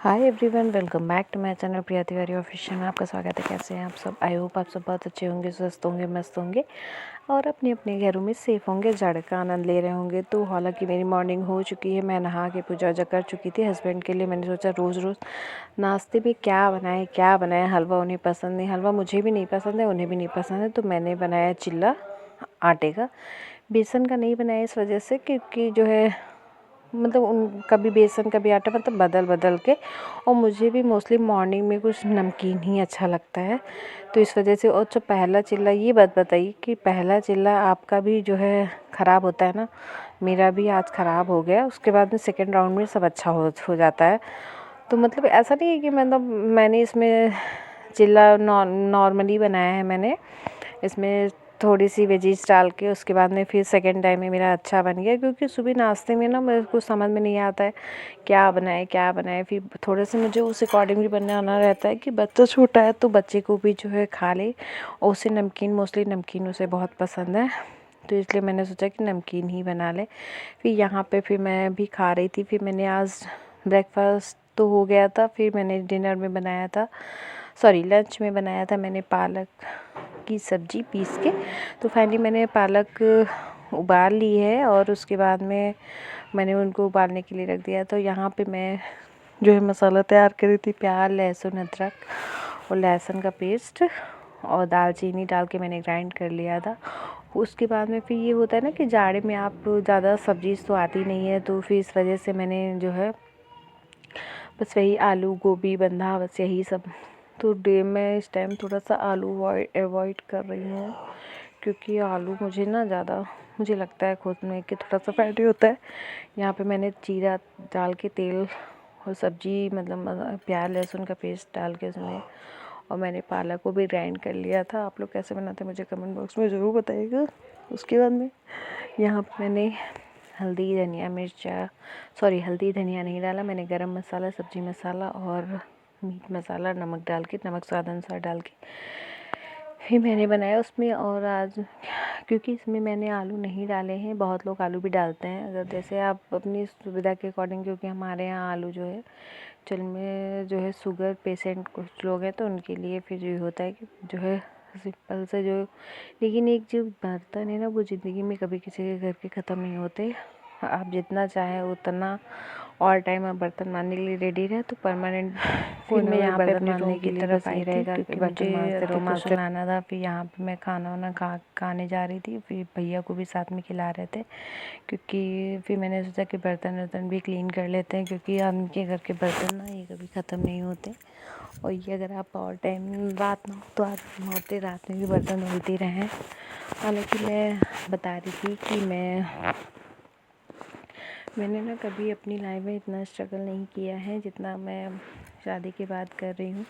Hi everyone, welcome back to my channel Priya Tiwari official में आपका स्वागत है। कैसे हैं आप सब? आई होप आप सब बहुत अच्छे होंगे, स्वस्थ होंगे, मस्त होंगे और अपने अपने घरों में सेफ़ होंगे, जाड़े का आनंद ले रहे होंगे। तो हालांकि मेरी मॉर्निंग हो चुकी है, मैं नहा के पूजा वूजा कर चुकी थी। हस्बैंड के लिए मैंने सोचा रोज़ रोज़ नाश्ते में क्या बनाए। हलवा उन्हें पसंद नहीं, हलवा मुझे भी नहीं पसंद है, उन्हें भी नहीं पसंद है। तो मैंने बनाया चिल्ला आटे का। बेसन का नहीं बनाया इस वजह से क्योंकि जो है मतलब उन कभी बेसन कभी आटा, मतलब बदल बदल के। और मुझे भी मोस्टली मॉर्निंग में कुछ नमकीन ही अच्छा लगता है, तो इस वजह से। और जो पहला चिल्ला, ये बात बताइए कि पहला चिल्ला आपका भी जो है ख़राब होता है ना? मेरा भी आज ख़राब हो गया। उसके बाद में सेकेंड राउंड में सब अच्छा हो जाता है। तो मतलब ऐसा नहीं है कि मतलब मैंने इसमें चिल्ला नॉर्मली बनाया है। मैंने इसमें थोड़ी सी वेजीज डाल के उसके बाद में फिर सेकंड टाइम में मेरा अच्छा बन गया। क्योंकि सुबह नाश्ते में ना मेरे को समझ में नहीं आता है क्या बनाए। फिर थोड़े से मुझे उस अकॉर्डिंग भी बनाना रहता है कि बच्चा छोटा है तो बच्चे को भी जो है खा ले। और उसे नमकीन, मोस्टली नमकीन उसे बहुत पसंद है, तो इसलिए मैंने सोचा कि नमकीन ही बना ले। फिर यहाँ पे फिर मैं भी खा रही थी। फिर मैंने आज ब्रेकफास्ट तो हो गया था, फिर मैंने डिनर में बनाया था, सॉरी लंच में बनाया था मैंने पालक की सब्ज़ी पीस के। तो फाइनली मैंने पालक उबाल ली है और उसके बाद में मैंने उनको उबालने के लिए रख दिया। तो यहाँ पे मैं जो है मसाला तैयार कर रही थी, प्याज, लहसुन, अदरक और लहसुन का पेस्ट और दालचीनी डाल के मैंने ग्राइंड कर लिया था। उसके बाद में फिर ये होता है ना कि जाड़े में आप ज़्यादा सब्ज़ी तो आती नहीं है, तो फिर इस वजह से मैंने जो है बस वही आलू, गोभी, बंधा, बस यही सब। तो मैं इस टाइम थोड़ा सा आलू अवॉइड कर रही हूँ क्योंकि आलू मुझे ना ज़्यादा, मुझे लगता है खुद में कि थोड़ा सा फैटी होता है। यहाँ पे मैंने जीरा डाल के तेल और सब्ज़ी मतलब प्याज लहसुन का पेस्ट डाल के उसमें, और मैंने पालक को भी ग्राइंड कर लिया था। आप लोग कैसे बनाते हैं मुझे कमेंट बॉक्स में ज़रूर बताइएगा। उसके बाद में यहाँ पे मैंने हल्दी धनिया मिर्चा, सॉरी हल्दी धनिया नहीं डाला मैंने, गरम मसाला, सब्ज़ी मसाला और मीट मसाला, नमक डाल के, नमक स्वाद अनुसार डाल के फिर मैंने बनाया उसमें। और आज क्योंकि इसमें मैंने आलू नहीं डाले हैं, बहुत लोग आलू भी डालते हैं, अगर जैसे आप अपनी सुविधा के अकॉर्डिंग। क्योंकि हमारे यहाँ आलू जो है चल में जो है शुगर पेशेंट कुछ लोग हैं, तो उनके लिए फिर ये होता है कि जो है सिंपल से जो, लेकिन एक जो बर्तन है ना वो ज़िंदगी में कभी किसी के घर के ख़त्म नहीं होते। आप जितना चाहें उतना ऑल टाइम आप बर्तन मांजने के लिए रेडी रहे, तो परमानेंट फिर मैं यहाँ पे अपने रूम की तरफ आई थी क्योंकि मुझे कुछ लाना था। फिर यहाँ पे मैं खाना वाना खाने जा रही थी, फिर भैया को भी साथ में खिला रहे थे। क्योंकि फिर मैंने सोचा कि बर्तन वर्तन भी क्लीन कर लेते हैं, क्योंकि उनके घर के बर्तन ना ये कभी ख़त्म नहीं होते। और ये अगर आप और टाइम रात ना हो तो आप होते रात में भी बर्तन धुलते रहें। हालांकि मैं बता रही थी कि मैंने ना कभी अपनी लाइफ में इतना स्ट्रगल नहीं किया है जितना मैं शादी के बाद कर रही हूँ।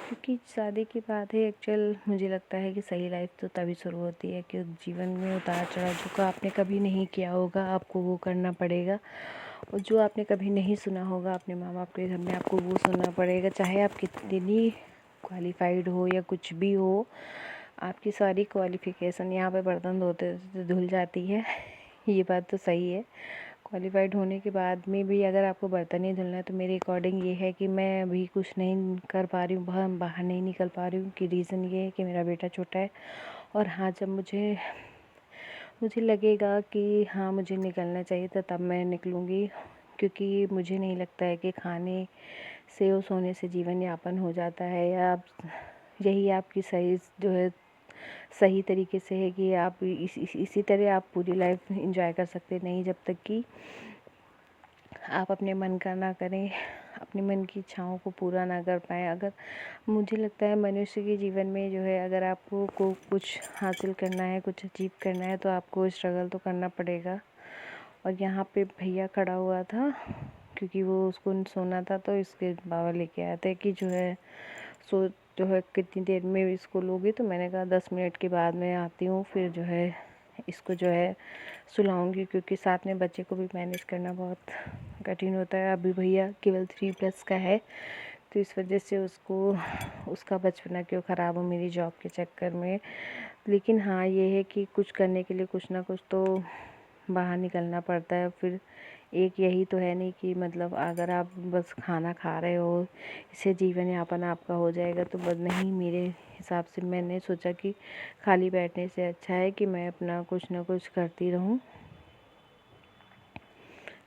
क्योंकि शादी के बाद ही एक्चुअल मुझे लगता है कि सही लाइफ तो तभी शुरू होती है कि जीवन में उतार चढ़ाव जो आपने कभी नहीं किया होगा आपको वो करना पड़ेगा, और जो आपने कभी नहीं सुना होगा अपने माँ बाप के घर में आपको वो सुनना पड़ेगा। चाहे आप कितनी क्वालिफाइड हो या कुछ भी हो, आपकी सारी क्वालिफ़िकेशन यहाँ पे बर्तन धोते धुल जाती है। ये बात तो सही है। क्वालिफाइड होने के बाद में भी अगर आपको बर्तन ही धुलना है, तो मेरे अकॉर्डिंग ये है कि मैं अभी कुछ नहीं कर पा रही हूँ, बाहर नहीं निकल पा रही हूँ कि रीज़न ये है कि मेरा बेटा छोटा है। और हाँ, जब मुझे लगेगा कि हाँ मुझे निकलना चाहिए था तब मैं निकलूँगी। क्योंकि मुझे नहीं लगता है कि खाने से और सोने से जीवन यापन हो जाता है, या यही आपकी सही जो है सही तरीके से है कि आप इसी तरह आप पूरी लाइफ एंजॉय कर सकते नहीं, जब तक कि आप अपने मन का ना करें, अपने मन की इच्छाओं को पूरा ना कर पाएँ। अगर मुझे लगता है मनुष्य के जीवन में जो है अगर आपको कुछ हासिल करना है, कुछ अचीव करना है, तो आपको स्ट्रगल तो करना पड़ेगा। और यहाँ पे भैया खड़ा हुआ था क्योंकि वो उसको सोना था, तो इसके बाबा लेके आए थे कि जो है सो जो है कितनी देर में इसको लोगे। तो मैंने कहा 10 मिनट के बाद मैं आती हूँ, फिर जो है इसको जो है सुलाऊंगी, क्योंकि साथ में बच्चे को भी मैनेज करना बहुत कठिन होता है। अभी भैया केवल 3+ का है, तो इस वजह से उसका बचपना क्यों ख़राब हो मेरी जॉब के चक्कर में। लेकिन हाँ ये है कि कुछ करने के लिए कुछ ना कुछ तो बाहर निकलना पड़ता है। फिर एक यही तो है नहीं कि मतलब अगर आप बस खाना खा रहे हो इससे जीवन यापन आपका हो जाएगा, तो बस नहीं। मेरे हिसाब से मैंने सोचा कि खाली बैठने से अच्छा है कि मैं अपना कुछ ना कुछ करती रहूं।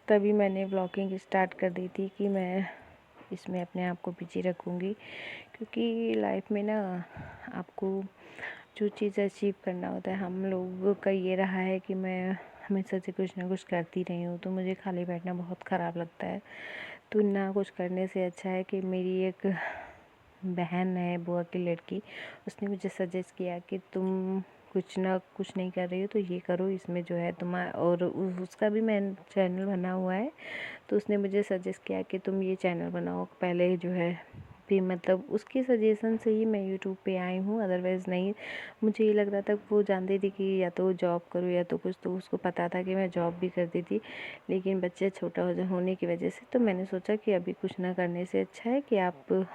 तभी मैंने व्लॉगिंग स्टार्ट कर दी थी कि मैं इसमें अपने आप को बिजी रखूँगी, क्योंकि लाइफ में ना आपको जो चीज़ अचीव करना होता है, हम लोगों का ये रहा है कि मैं हमेशा से कुछ ना कुछ करती रही हूँ, तो मुझे खाली बैठना बहुत ख़राब लगता है। तो ना कुछ करने से अच्छा है कि मेरी एक बहन है, बुआ की लड़की, उसने मुझे सजेस्ट किया कि तुम कुछ ना कुछ नहीं कर रही हो तो ये करो, इसमें जो है तुम्हारा, और उसका भी मैं चैनल बना हुआ है। तो उसने मुझे सजेस्ट किया कि तुम ये चैनल बनाओ पहले, जो है भी मतलब उसकी सजेशन से ही मैं यूट्यूब पे आई हूँ, अदरवाइज़ नहीं। मुझे ये लग रहा था, वो जानती थी कि या तो जॉब करूँ या तो कुछ, तो उसको पता था कि मैं जॉब भी करती थी, लेकिन बच्चा छोटा होने की वजह से तो मैंने सोचा कि अभी कुछ ना करने से अच्छा है कि आप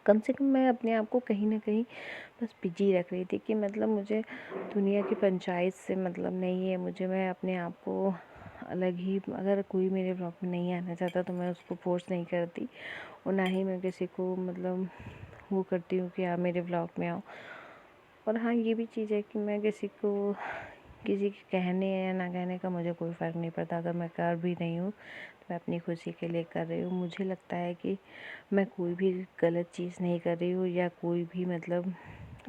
कम से कम, मैं अपने आप को कहीं ना कहीं बस बिजी रख रही थी कि मतलब मुझे दुनिया की पंचायत से मतलब नहीं है। मुझे, मैं अपने आप को अलग ही, अगर कोई मेरे ब्लॉग में नहीं आना चाहता तो मैं उसको फोर्स नहीं करती, और ना ही मैं किसी को मतलब वो करती हूँ कि आप मेरे ब्लॉग में आओ। और हाँ, ये भी चीज़ है कि मैं किसी के कहने या ना कहने का मुझे कोई फ़र्क नहीं पड़ता। अगर मैं कर भी रही हूँ तो मैं अपनी खुशी के लिए कर रही हूँ। मुझे लगता है कि मैं कोई भी गलत चीज़ नहीं कर रही हूँ या कोई भी मतलब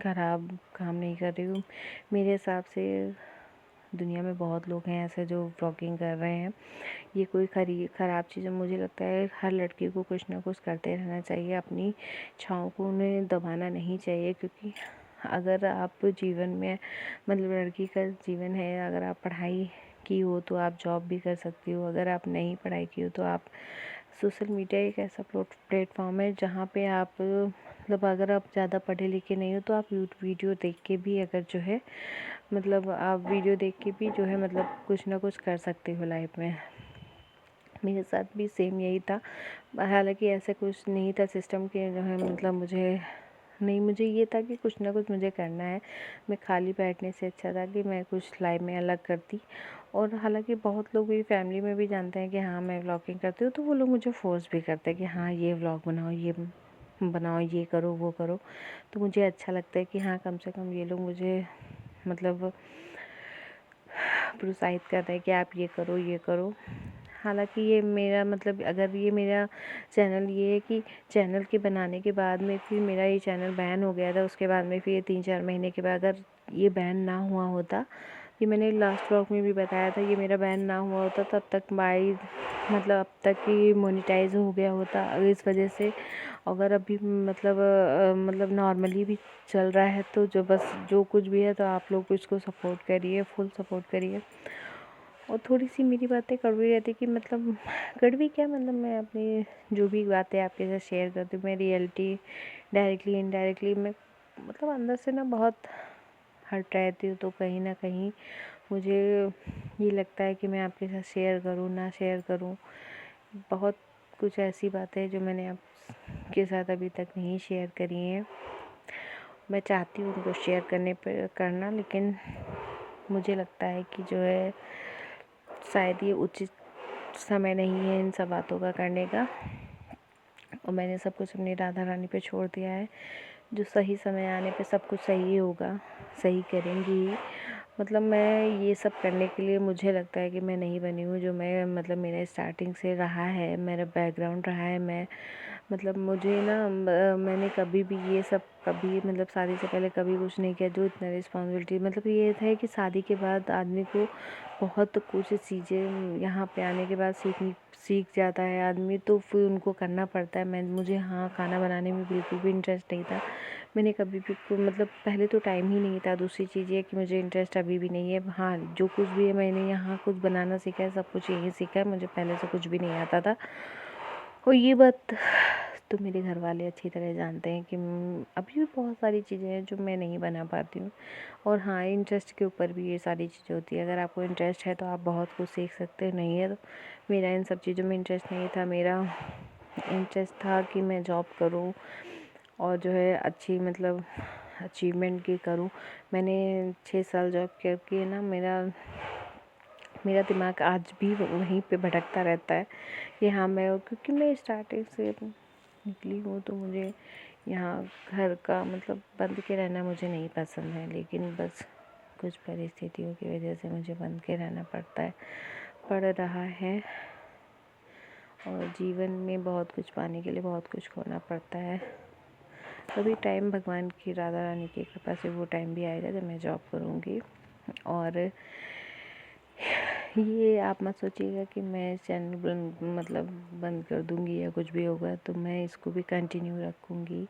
ख़राब काम नहीं कर रही हूँ। मेरे हिसाब से दुनिया में बहुत लोग हैं ऐसे जो व्लॉगिंग कर रहे हैं। ये कोई ख़राब चीज़ है? मुझे लगता है हर लड़की को कुछ ना कुछ करते रहना चाहिए, अपनी इच्छाओं को उन्हें दबाना नहीं चाहिए, क्योंकि अगर आप जीवन में मतलब लड़की का जीवन है, अगर आप पढ़ाई की हो तो आप जॉब भी कर सकती हो, अगर आप नहीं पढ़ाई की हो तो आप, सोशल मीडिया एक ऐसा प्लेटफॉर्म है जहाँ पे आप मतलब अगर आप ज़्यादा पढ़े लिखे नहीं हो तो आप वीडियो देख के भी, अगर जो है मतलब आप वीडियो देख के भी जो है मतलब कुछ ना कुछ कर सकते हो लाइफ में। मेरे साथ भी सेम यही था। हालांकि ऐसा कुछ नहीं था सिस्टम के जो है मतलब मुझे ये था कि कुछ ना कुछ मुझे करना है। मैं खाली बैठने से अच्छा था कि मैं कुछ लाइफ में अलग करती। और हालांकि बहुत लोग मेरी फैमिली में भी जानते हैं कि हाँ मैं व्लॉगिंग करती हूँ, तो वो लोग मुझे फोर्स भी करते हैं कि हाँ ये व्लॉग बनाओ, ये बनाओ, ये करो, वो करो। तो मुझे अच्छा लगता है कि हाँ कम से कम ये लोग मुझे मतलब प्रोत्साहित कर रहे हैं कि आप ये करो, ये करो। हालांकि ये मेरा मतलब, अगर ये मेरा चैनल, ये है कि चैनल के बनाने के बाद में फिर मेरा ये चैनल बैन हो गया था। उसके बाद में फिर 3-4 महीने के बाद, अगर ये बैन ना हुआ होता, ये मैंने लास्ट व्लॉग में भी बताया था, ये मेरा बैन ना हुआ होता तब तक मतलब अब तक ही मोनेटाइज हो गया होता। इस वजह से अगर अभी मतलब नॉर्मली भी चल रहा है, तो जो कुछ भी है तो आप लोग इसको सपोर्ट करिए, फुल सपोर्ट करिए। और थोड़ी सी मेरी बातें कड़वी रहती कि मतलब कड़वी क्या, मतलब मैं अपनी जो भी बातें आपके साथ शेयर करती हूँ, मैं रियलिटी डायरेक्टली इनडायरेक्टली मैं मतलब अंदर से ना बहुत हर्ट रहती हूँ। तो कहीं ना कहीं मुझे ये लगता है कि मैं आपके साथ शेयर करूँ ना शेयर करूँ। बहुत कुछ ऐसी बातें हैं जो मैंने आपके साथ अभी तक नहीं शेयर करी हैं। मैं चाहती हूँ उनको शेयर करना, लेकिन मुझे लगता है कि जो है शायद ये उचित समय नहीं है इन सब बातों का करने का। और मैंने सब कुछ अपनी राधा रानी पे छोड़ दिया है। जो सही समय आने पे सब कुछ सही होगा, सही करेंगी। मतलब मैं ये सब करने के लिए मुझे लगता है कि मैं नहीं बनी हूँ। जो मैं मतलब मेरा स्टार्टिंग से रहा है, मेरा बैकग्राउंड रहा है, मैं मतलब मुझे ना मैंने कभी भी ये सब कभी मतलब शादी से पहले कभी कुछ नहीं किया जो इतना रिस्पॉन्सिबिलिटी, मतलब ये था कि शादी के बाद आदमी को बहुत कुछ चीज़ें यहाँ पे आने के बाद सीख जाता है आदमी, तो फिर उनको करना पड़ता है। मुझे हाँ खाना बनाने में बिल्कुल भी इंटरेस्ट नहीं था। मैंने कभी भी मतलब पहले तो टाइम ही नहीं था। दूसरी चीज़ ये कि मुझे इंटरेस्ट अभी भी नहीं है। हाँ जो कुछ भी है मैंने यहाँ कुछ बनाना सीखा है, सब कुछ यही सीखा है। मुझे पहले से कुछ भी नहीं आता था। और ये बात तो मेरे घर वाले अच्छी तरह जानते हैं कि अभी भी बहुत सारी चीज़ें हैं जो मैं नहीं बना पाती हूँ। और हाँ, इंटरेस्ट के ऊपर भी ये सारी चीज़ें होती है। अगर आपको इंटरेस्ट है तो आप बहुत कुछ सीख सकते हैं, नहीं है तो मेरा इन सब चीज़ों में इंटरेस्ट नहीं था। मेरा इंटरेस्ट था कि मैं जॉब करूँ और जो है अच्छी मतलब अचीवमेंट की करूँ। मैंने 6 साल जॉब करके ना मेरा मेरा दिमाग आज भी वहीं पे भटकता रहता है कि हाँ मैं, क्योंकि मैं स्टार्टिंग से निकली हूँ तो मुझे यहाँ घर का मतलब बंद के रहना मुझे नहीं पसंद है, लेकिन बस कुछ परिस्थितियों की वजह से मुझे बंद के रहना पड़ रहा है। और जीवन में बहुत कुछ पाने के लिए बहुत कुछ खोना पड़ता है। कभी टाइम भगवान की, राधा रानी की कृपा से वो टाइम भी आएगा जब मैं जॉब करूँगी। और ये आप मत सोचिएगा कि मैं चैनल बंद कर दूँगी या कुछ भी होगा, तो मैं इसको भी कंटिन्यू रखूँगी।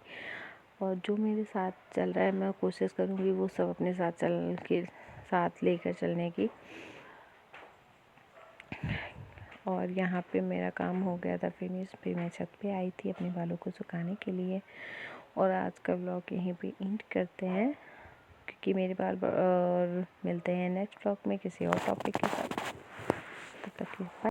और जो मेरे साथ चल रहा है मैं कोशिश करूँगी वो सब अपने साथ लेकर चलने की। और यहाँ पे मेरा काम हो गया था फिनिश, फिर मैं छत पे आई थी अपने बालों को सुखाने के लिए। और आज का व्लॉग यहीं पे एंड करते हैं, क्योंकि मेरे बाल और मिलते हैं नेक्स्ट व्लॉग में किसी और टॉपिक के साथ। तब तक के लिए बाय।